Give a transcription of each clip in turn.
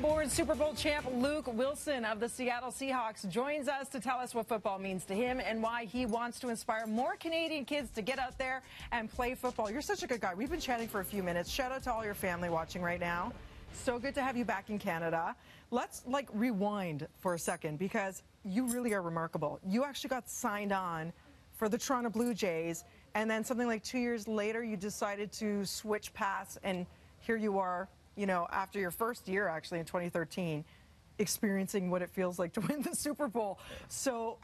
Seven-time-born Super Bowl champ Luke Willson of the Seattle Seahawks joins us to tell us what football means to him and why he wants to inspire more Canadian kids to get out there and play football. You're such a good guy. We've been chatting for a few minutes. Shout out to all your family watching right now. So good to have you back in Canada. Let's rewind for a second because you really are remarkable. You actually got signed on for the Toronto Blue Jays, and then something like 2 years later you decided to switch paths, and here you are, you know, after your first year actually in 2013, experiencing what it feels like to win the Super Bowl. So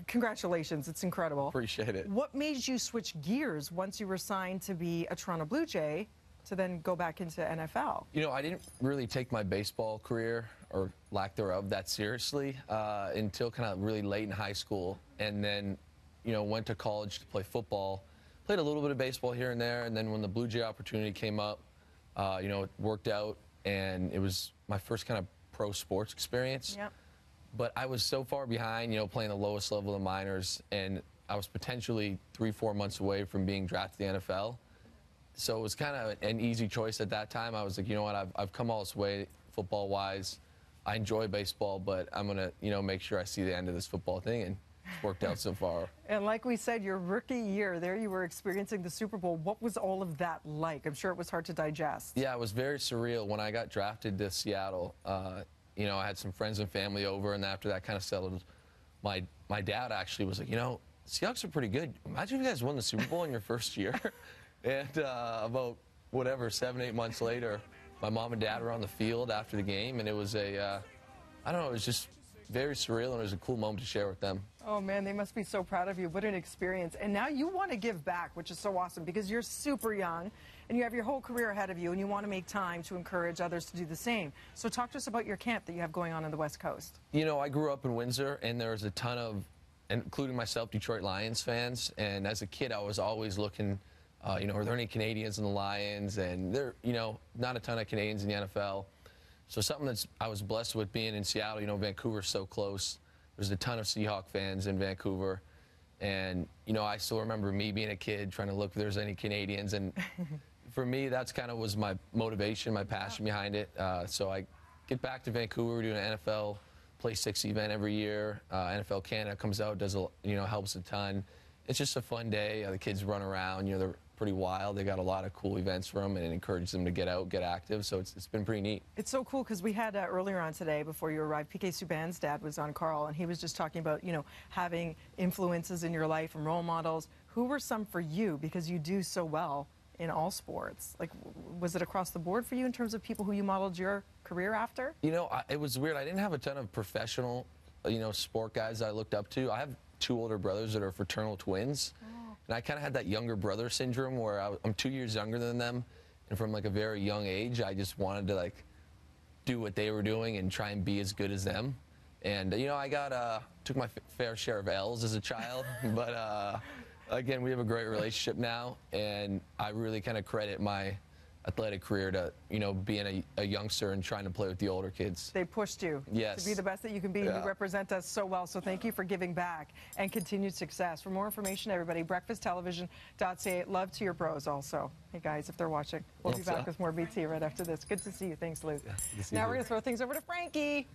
congratulations, it's incredible. Appreciate it. What made you switch gears once you were signed to be a Toronto Blue Jay to then go back into NFL? You know, I didn't really take my baseball career, or lack thereof, that seriously until kind of really late in high school, and then, you know, went to college to play football, played a little bit of baseball here and there, and then when the Blue Jay opportunity came up, you know, it worked out, and it was my first kind of pro sports experience. Yep. But I was so far behind, you know, playing the lowest level of the minors, and I was potentially 3-4 months away from being drafted to the NFL. So it was kind of an easy choice at that time. I was like, you know what, I've come all this way football-wise. I enjoy baseball, but I'm going to, you know, make sure I see the end of this football thing, and it's worked out so far. And like we said, your rookie year, there you were experiencing the Super Bowl. What was all of that like? I'm sure it was hard to digest. Yeah, it was very surreal. When I got drafted to Seattle, you know, I had some friends and family over, and after that kind of settled, my dad actually was like, you know, Seahawks are pretty good. Imagine if you guys won the Super Bowl in your first year. And about, 7-8 months later, my mom and dad were on the field after the game, and it was I don't know, it was just very surreal, and it was a cool moment to share with them. Oh, man, they must be so proud of you. What an experience. And now you want to give back, which is so awesome, because you're super young, and you have your whole career ahead of you, and you want to make time to encourage others to do the same. So talk to us about your camp that you have going on the West Coast. You know, I grew up in Windsor, and there was a ton of, including myself, Detroit Lions fans, and as a kid, I was always looking, you know, are there any Canadians in the Lions? And there, you know, not a ton of Canadians in the NFL. So something that's I was blessed with being in Seattle. You know, Vancouver's so close. There's a ton of Seahawk fans in Vancouver. And, you know, I still remember me being a kid trying to look if there's any Canadians. And for me, that's kind of was my motivation, my passion behind it. So I get back to Vancouver, we're doing an NFL Play 6 event every year. NFL Canada comes out, does you know, helps a ton. It's just a fun day. The kids run around. You know, they're pretty wild. They got a lot of cool events for them, and it encourages them to get out, get active. So it's been pretty neat. It's so cool because we had earlier on today, before you arrived, PK Subban's dad was on, Carl, and he was just talking about, you know, having influences in your life and role models. Who were some for you, because you do so well in all sports? Like, was it across the board for you in terms of people who you modeled your career after? You know, it was weird. I didn't have a ton of professional, you know, sport guys I looked up to. I have 2 older brothers that are fraternal twins. And I kind of had that younger brother syndrome where I'm 2 years younger than them. And from like a very young age, I just wanted to like do what they were doing and try and be as good as them. And, you know, I took my fair share of L's as a child. But, again, we have a great relationship now. And I really kind of credit my athletic career to, you know, being a youngster and trying to play with the older kids. They pushed you to be the best that you can be. Yeah. You represent us so well, so thank you for giving back and continued success. For more information, everybody, breakfasttelevision.ca. Love to your bros also. Hey, guys, if they're watching, we'll be back with more BT right after this. Good to see you. Thanks, Luke. Yeah, now we're going to throw things over to Frankie.